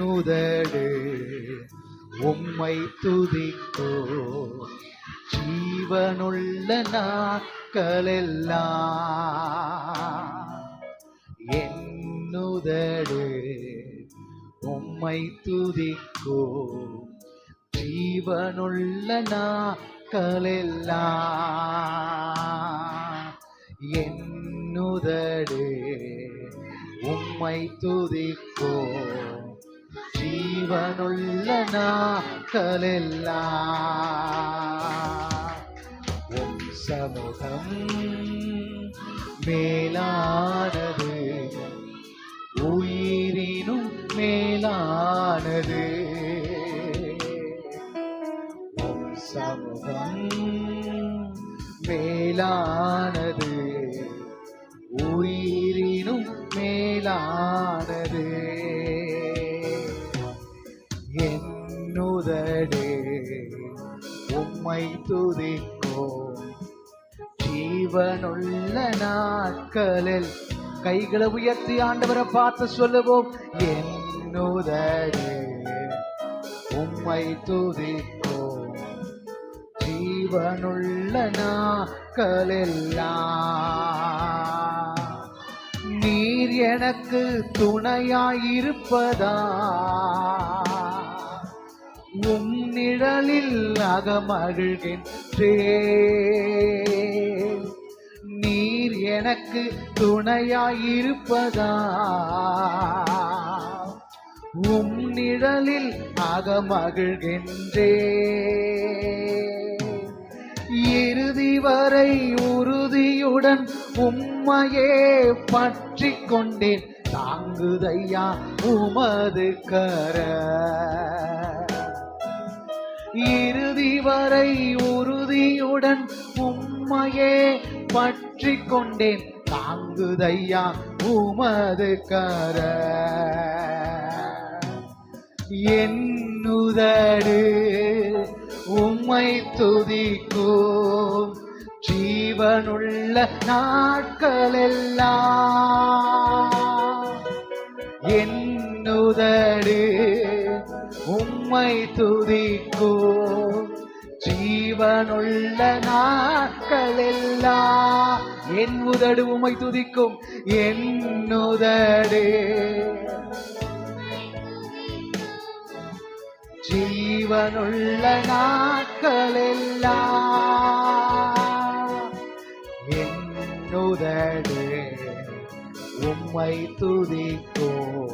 உதடு உம்மை துதிக்கோ ஜீவனுள்ள நாட்களெல்லாம். என்னுதடு உம்மை துதிக்கோ ஜீவனுள்ள நாட்களெல்லாம். என்னுதடு உம்மை துதிக்கோ ஜீவனுள்ள நாட்களெல்லாம். உம் சமூகம் மேலானது, உயிரினும் மேலானது. உம் சமூகம் மேலானது, உயிரினும் மேலானது. என்னுதடு உம்மை துதிக்கோ ஜீவனுள்ள நாட்களில். கைகளை உயர்த்தி ஆண்டவரை பார்த்து சொல்லுவோம். என்னுதடு உம்மை துதிக்கோ ஜீவனுள்ள நாட்களெல்லாம். நீர் எனக்கு துணையாயிருப்பதா, உம் நிழலில் அகமகிழ்கின்றேன். நீர் எனக்கு துணையாயிருப்பதா, உம் நிழலில் அகமகிழ்கின்றேன். இறுதி வரை உறுதியுடன் உம்மையே பற்றி கொண்டேன். தாங்குதையா உமது கரம். இறுதி வரை உறுதியுடன் உம்மையே பற்றி கொண்டேன். தாங்குதையா உமது கரம். என்னுதடு உம்மை துதிக்கும் ஜீவனுள்ள நாட்களெல்லாம். என்னுதடு உம்மை துதிக்கும் ஜீவனுள்ள நாட்களெல்லாம். என் உதடு உம்மை துதிக்கும். என்னுதடு ஜீவனுள்ள நாட்களெல்லாம். என்னுதடு உம்மை துதிக்கும்